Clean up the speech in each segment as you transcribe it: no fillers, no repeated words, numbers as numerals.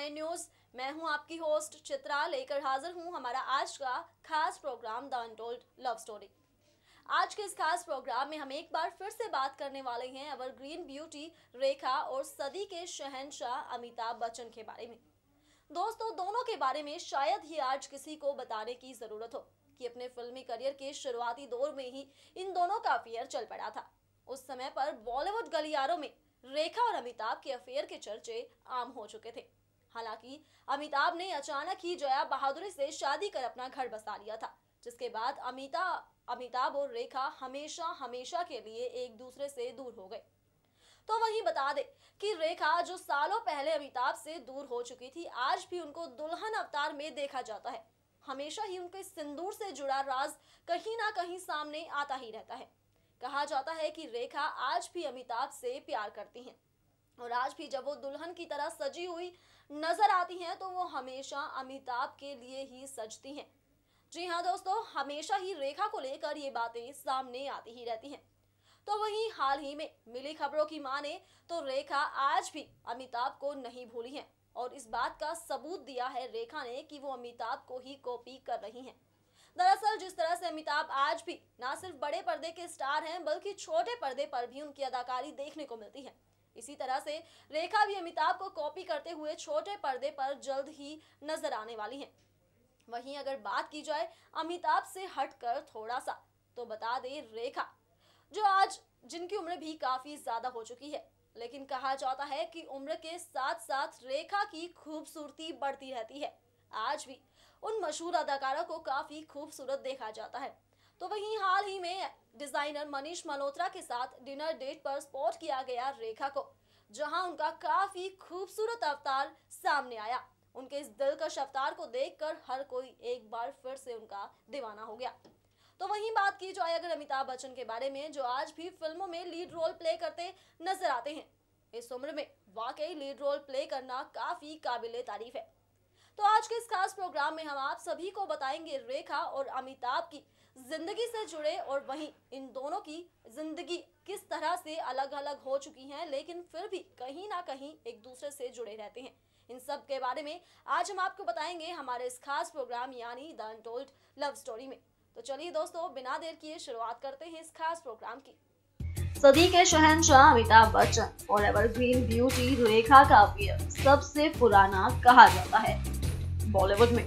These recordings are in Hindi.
9 न्यूज। मैं हूं आपकी होस्ट चित्रा, लेकर हाजिर हूं हमारा आज का खास program the untold love story. आज के इस खास प्रोग्राम में हम एक बार फिर से बात करने वाले हैं एवरग्रीन ब्यूटी रेखा और सदी के शहंशाह अमिताभ बच्चन के बारे में। दोस्तों, दोनों के बारे में शायद ही आज किसी को बताने की जरूरत हो कि अपने फिल्मी करियर के शुरुआती दौर में ही इन दोनों का अफेयर चल पड़ा था। उस समय पर बॉलीवुड गलियारों में रेखा और अमिताभ के अफेयर के चर्चे आम हो चुके थे। हालांकि अमिताभ ने अचानक ही जया बहादुरी से शादी कर अपना घर बसा लिया था, जिसके बाद अमिताभ और रेखा हमेशा हमेशा के लिए एक दूसरे से दूर हो गए। तो वहीं बता दे कि रेखा, जो सालों पहले अमिताभ से दूर हो चुकी थी, आज भी उनको दुल्हन अवतार में देखा जाता है। हमेशा ही उनके सिंदूर से जुड़ा राज कहीं ना कहीं सामने आता ही रहता है। कहा जाता है कि रेखा आज भी अमिताभ से प्यार करती हैं और आज भी जब वो दुल्हन की तरह सजी हुई नजर आती हैं तो वो हमेशा अमिताभ के लिए ही सजती हैं। जी हाँ दोस्तों, हमेशा ही रेखा को लेकर ये बातें सामने आती ही रहती हैं। तो वहीं हाल ही में मिली खबरों की माने तो रेखा आज भी अमिताभ को नहीं भूली हैं और इस बात का सबूत दिया है रेखा ने कि वो अमिताभ को ही कॉपी कर रही हैं। दरअसल जिस तरह से अमिताभ आज भी ना सिर्फ बड़े पर्दे के स्टार हैं, बल्कि छोटे पर्दे पर भी उनकी अदाकारी देखने को मिलती है, इसी तरह से रेखा भी अमिताभ को कॉपी करते हुए छोटे पर्दे पर जल्द ही नजर आने वाली हैं। वहीं अगर बात की जाए अमिताभ से हटकर थोड़ा सा, तो बता दे रेखा, जो आज जिनकी उम्र भी काफी ज्यादा हो चुकी है, लेकिन कहा जाता है कि उम्र के साथ साथ रेखा की खूबसूरती बढ़ती रहती है। आज भी उन मशहूर अदाकारों को काफी खूबसूरत देखा जाता है। तो वहीं हाल ही में डिजाइनर मनीष मल्होत्रा के साथ डिनर डेट पर स्पॉट किया गया रेखा को, जहां उनका काफी खूबसूरत अवतार सामने आया। उनके इस दिलकश अवतार को देखकर हर कोई एक बार फिर से उनका दीवाना हो गया। तो वहीं बात की जाए अगर अमिताभ बच्चन के बारे में, जो आज भी फिल्मों में लीड रोल प्ले करते नजर आते हैं, इस उम्र में वाकई लीड रोल प्ले करना काफी काबिले तारीफ है। तो आज के इस खास प्रोग्राम में हम आप सभी को बताएंगे रेखा और अमिताभ की जिंदगी से जुड़े, और वहीं इन दोनों की जिंदगी किस तरह से अलग अलग हो चुकी हैं, लेकिन फिर भी कहीं ना कहीं एक दूसरे से जुड़े रहते हैं। इन सब के बारे में आज हम आपको बताएंगे हमारे इस खास प्रोग्राम यानी द अनटोल्ड लव स्टोरी में। तो चलिए दोस्तों, बिना देर किए शुरुआत करते हैं इस खास प्रोग्राम की। सदी के शहंशाह अमिताभ बच्चन और एवरग्रीन ब्यूटी रेखा का अफेयर सबसे पुराना कहा जाता है बॉलीवुड में।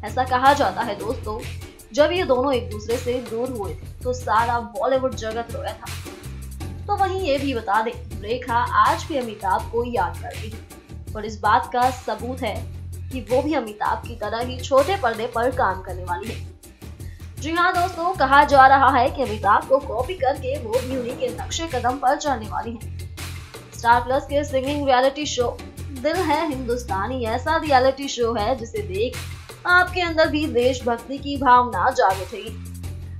ऐसा कहा जाता है दोस्तों, जब ये दोनों एक दूसरे से दूर हुए तो सारा बॉलीवुड जगत रोया था। तो वहीं ये भी बता दें, रेखा आज भी अमिताभ को याद करती है और इस बात का सबूत है कि वो भी अमिताभ की तरह ही छोटे पर्दे पर काम करने वाली है। जी हाँ दोस्तों, कहा जा रहा है कि अमिताभ को कॉपी करके वो भी उन्हीं के नक्शे कदम पर चलने वाली है। स्टार प्लस के सिंगिंग रियलिटी शो दिल है हिंदुस्तानी ऐसा रियलिटी शो है जिसे देख आपके अंदर भी देशभक्ति की भावना जाग उठेगी।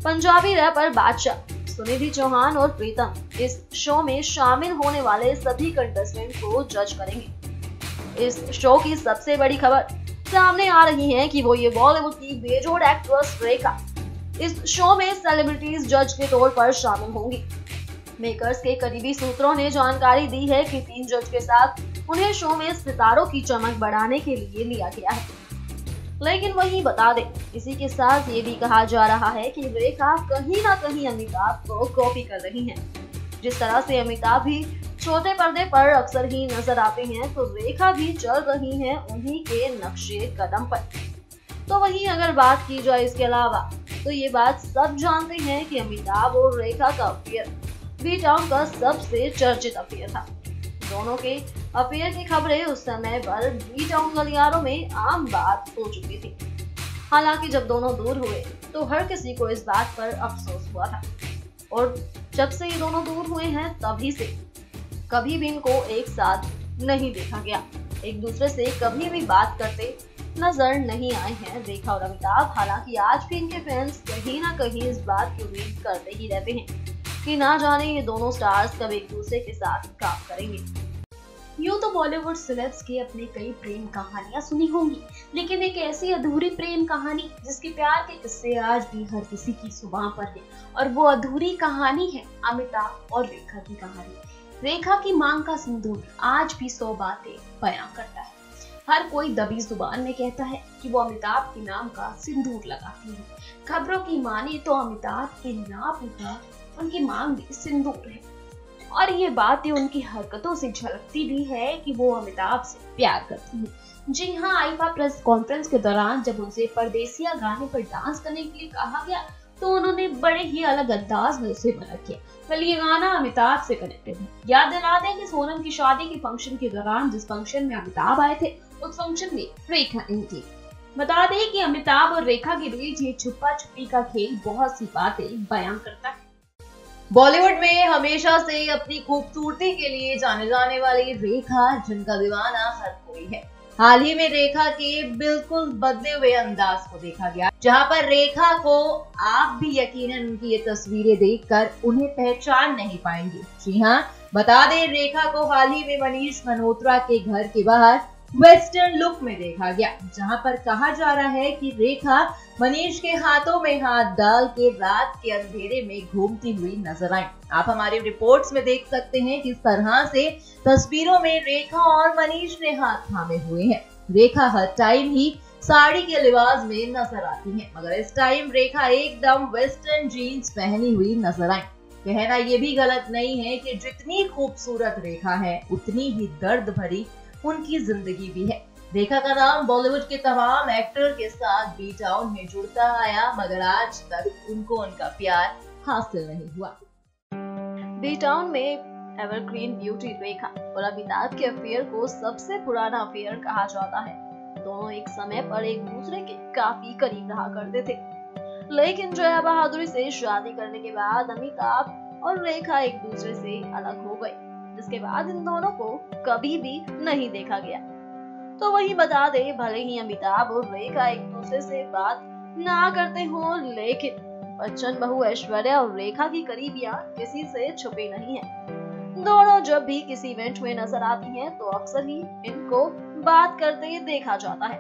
पंजाबी रैपर बादशाह, सुनिधि चौहान और प्रीतम इस शो में शामिल होने वाले सभी कंटेस्टेंट को जज करेंगे। इस शो की सबसे बड़ी खबर सामने आ रही है कि वो ये बॉलीवुड की बेजोड़ एक्ट्रेस रेखा इस शो में सेलिब्रिटीज जज के तौर पर शामिल होंगी। मेकर्स के करीबी सूत्रों ने जानकारी दी है कि 3 जज के साथ उन्हें शो में सितारों की चमक बढ़ाने के लिए लिया गया है। लेकिन वहीं बता दें, इसी के साथ ये भी कहा जा रहा है कि रेखा कहीं ना कहीं अमिताभ को कॉपी कर रही हैं। जिस तरह से अमिताभ भी छोटे पर्दे पर अक्सर ही नजर आते हैं, तो रेखा भी चल रही हैं उन्हीं के नक्शे कदम पर। तो वहीं अगर बात की जाए इसके अलावा, तो ये बात सब जानते हैं कि अमिताभ और रेखा का अफेयर बी टाउन का सबसे चर्चित अफेयर था। दोनों के अफेयर की खबरें उस समय पर बी टाउन गलियारों में आम बात हो चुकी थी। हालांकि जब दोनों दूर हुए तो हर किसी को इस बात पर अफसोस हुआ था, और जब से ये दोनों दूर हुए हैं तभी से कभी भी इनको एक साथ नहीं देखा गया। एक दूसरे से कभी भी बात करते नजर नहीं आए हैं रेखा और अमिताभ। हालांकि आज भी इनके फैंस कहीं ना कहीं इस बात की उम्मीद करते ही रहते हैं कि ना जाने ये दोनों स्टार्स कब एक दूसरे के साथ काम करेंगे। यूं तो बॉलीवुड सेलेब्स की अपनी कई प्रेम कहानियां सुनी होंगी, लेकिन एक ऐसी अधूरी प्रेम कहानी जिसके प्यार के किस्से आज भी हर किसी की जुबान पर है, और वो अधूरी कहानी है अमिताभ और रेखा की कहानी। रेखा की मांग का सिंदूर आज भी 100 बातें बयां करता है। हर कोई दबी जुबान में कहता है कि वो अमिताभ के नाम का सिंदूर लगाती है। खबरों की माने तो अमिताभ के नाम का उनकी मांग भी सिंदूर है, और ये बातें उनकी हरकतों से झलकती भी है कि वो अमिताभ से प्यार करती है। जी हाँ, आईफा प्रेस कॉन्फ्रेंस के दौरान जब उनसे परदेसिया गाने पर डांस करने के लिए कहा गया तो उन्होंने बड़े ही अलग अंदाज में उसे मना किया। कल ये गाना अमिताभ से कनेक्टेड है। याद दिला दें कि सोनम की शादी के फंक्शन के दौरान जिस फंक्शन में अमिताभ आए थे, उस फंक्शन में रेखा नहीं थी। बता दें कि अमिताभ और रेखा के बीच ये छुपा छुपी का खेल बहुत सी बातें बयां करता है। बॉलीवुड में हमेशा से अपनी खूबसूरती के लिए जाने जाने वाली रेखा, जिनका दीवाना हर कोई है। हाल ही में रेखा के बिल्कुल बदले हुए अंदाज को देखा गया, जहां पर रेखा को आप भी यकीनन उनकी ये तस्वीरें देखकर उन्हें पहचान नहीं पाएंगे। जी हाँ, बता दें रेखा को हाल ही में मनीष मल्होत्रा के घर के बाहर वेस्टर्न लुक में देखा गया, जहां पर कहा जा रहा है कि रेखा मनीष के हाथों में हाथ डाल के रात के अंधेरे में घूमती हुई नजर आई। आप हमारी रिपोर्ट्स में देख सकते हैं किस तरह से तस्वीरों में रेखा और मनीष ने हाथ थामे हुए हैं। रेखा हर टाइम ही साड़ी के लिबास में नजर आती है, मगर इस टाइम रेखा एकदम वेस्टर्न जीन्स पहनी हुई नजर आई। कहना ये भी गलत नहीं है कि जितनी खूबसूरत रेखा है, उतनी ही दर्द भरी उनकी जिंदगी भी है। रेखा का नाम बॉलीवुड के तमाम एक्टर के साथ बी टाउन में जुड़ता आया, मगर आज तक उनको उनका प्यार हासिल नहीं हुआ। बी टाउन में एवरग्रीन ब्यूटी रेखा और अमिताभ के अफेयर को सबसे पुराना अफेयर कहा जाता है। दोनों एक समय पर एक दूसरे के काफी करीब रहा करते थे, लेकिन जया बहादुरी से शादी करने के बाद अमिताभ और रेखा एक दूसरे से अलग हो गए, जिसके बाद इन दोनों को कभी भी नहीं देखा गया। तो वही बता दे, भले ही अमिताभ और रेखा एक दूसरे से बात ना करते हो, लेकिन बच्चन बहू ऐश्वर्या और रेखा की करीबियां किसी से छुपी नहीं है। दोनों जब भी किसी इवेंट में नजर आती हैं, तो अक्सर ही इनको बात करते देखा जाता है।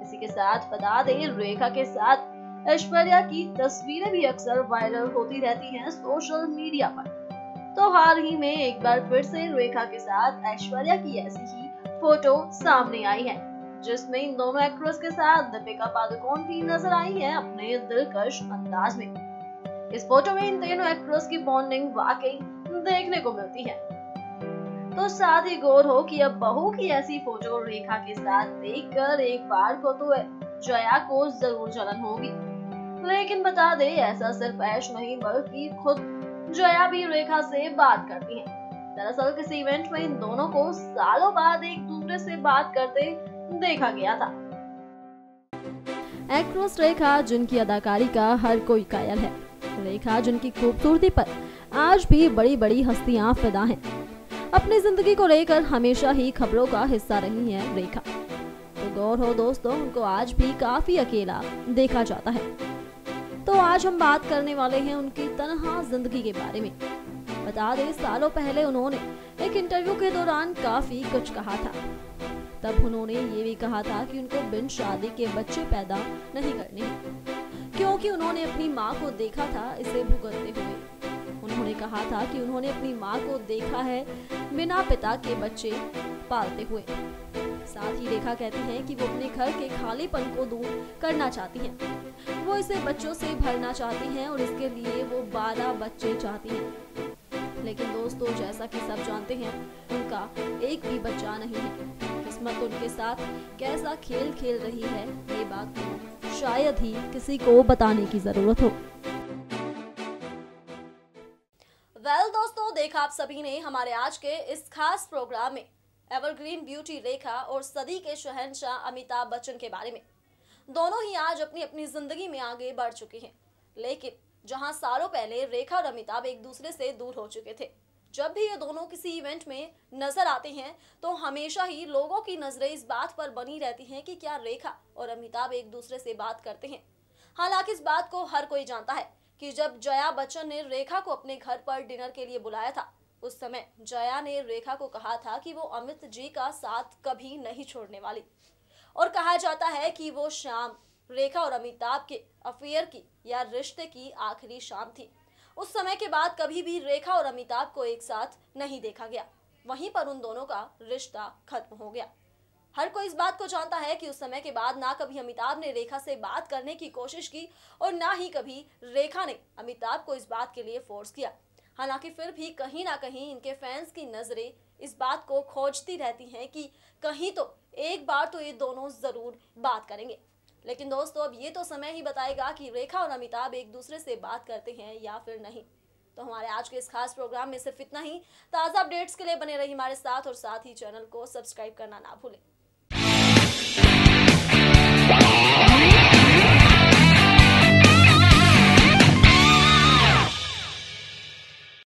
इसी के साथ बता दे, रेखा के साथ ऐश्वर्या की तस्वीरें भी अक्सर वायरल होती रहती हैं सोशल मीडिया पर। तो हाल ही में एक बार फिर से रेखा के साथ ऐश्वर्या की ऐसी ही फोटो सामने आई है, जिसमें इन दोनों एक्ट्रेस के साथ दीपिका पादुकोण भी नजर आई है अपने दिलकश अंदाज में। इस फोटो में इन तीनों एक्ट्रेस की बॉन्डिंग वाकई देखने को मिलती है। तो साथ ही गौर हो कि अब बहू की ऐसी फोटो रेखा के साथ देखकर एक बार को तो जया को जरूर जलन होगी, लेकिन बता दे ऐसा सिर्फ ऐश नहीं बल्कि खुद जया भी रेखा से बात करती हैं। दरअसल किसी इवेंट में इन दोनों को सालों बाद एक दूसरे से बात करते देखा गया था। एक्ट्रेस रेखा, जिनकी अदाकारी का हर कोई कायल है। रेखा, जिनकी खूबसूरती पर आज भी बड़ी बड़ी हस्तियां फिदा हैं। अपनी जिंदगी को लेकर हमेशा ही खबरों का हिस्सा रही है रेखा। तो गौर हो दोस्तों, उनको आज भी काफी अकेला देखा जाता है। तो आज हम बात करने वाले हैं उनकी तन्हा जिंदगी के बारे में। बता दें, सालों पहले उन्होंने एक इंटरव्यू के दौरान काफी कुछ कहा था। तब उन्होंने ये भी कहा था कि उनको बिन शादी के बच्चे पैदा नहीं करने हैं, क्योंकि उन्होंने अपनी माँ को देखा था इसे भुगतते हुए। उन्होंने कहा था कि उन्होंने अपनी माँ को देखा है बिना पिता के बच्चे पालते हुए। साथ ही रेखा कहती हैं कि वो अपने घर के खालीपन को दूर करना चाहती हैं। वो इसे बच्चों से भरना चाहती हैं और इसके लिए वो 12 बच्चे चाहती हैं। लेकिन दोस्तों, जैसा कि सब जानते हैं, उनका एक भी बच्चा नहीं है। किस्मत उनके साथ कैसा खेल खेल रही है, ये बात तो शायद ही किसी को बताने की जरूरत हो। दोस्तों, देखा आप सभी ने हमारे आज के इस खास प्रोग्राम में एवरग्रीन ब्यूटी रेखा और सदी के शहंशाह अमिताभ बच्चन के बारे में। दोनों ही आज अपनी अपनी जिंदगी में आगे बढ़ चुके हैं, लेकिन जहां सालों पहले रेखा और अमिताभ एक दूसरे से दूर हो चुके थे, जब भी ये दोनों किसी इवेंट में नजर आते हैं तो हमेशा ही लोगों की नजरें इस बात पर बनी रहती हैं कि क्या रेखा और अमिताभ एक दूसरे से बात करते हैं। हालांकि इस बात को हर कोई जानता है कि जब जया बच्चन ने रेखा को अपने घर पर डिनर के लिए बुलाया था, उस समय जया ने रेखा को कहा था कि वो अमित जी का साथ कभी नहीं छोड़ने वाली, और कहा जाता है कि वो शाम रेखा और अमिताभ के अफेयर की या रिश्ते की आखिरी शाम थी। उस समय के बाद कभी भी रेखा और अमिताभ को एक साथ नहीं देखा गया, वहीं पर उन दोनों का रिश्ता खत्म हो गया। हर कोई इस बात को जानता है कि उस समय के बाद ना कभी अमिताभ ने रेखा से बात करने की कोशिश की और ना ही कभी रेखा ने अमिताभ को इस बात के लिए फोर्स किया। हालांकि फिर भी कहीं ना कहीं इनके फैंस की नजरें इस बात को खोजती रहती हैं कि कहीं तो एक बार तो ये दोनों जरूर बात करेंगे। लेकिन दोस्तों, अब ये तो समय ही बताएगा कि रेखा और अमिताभ एक दूसरे से बात करते हैं या फिर नहीं। तो हमारे आज के इस खास प्रोग्राम में सिर्फ इतना ही। ताज़ा अपडेट्स के लिए बने रहिए हमारे साथ और साथ ही चैनल को सब्सक्राइब करना ना भूलें।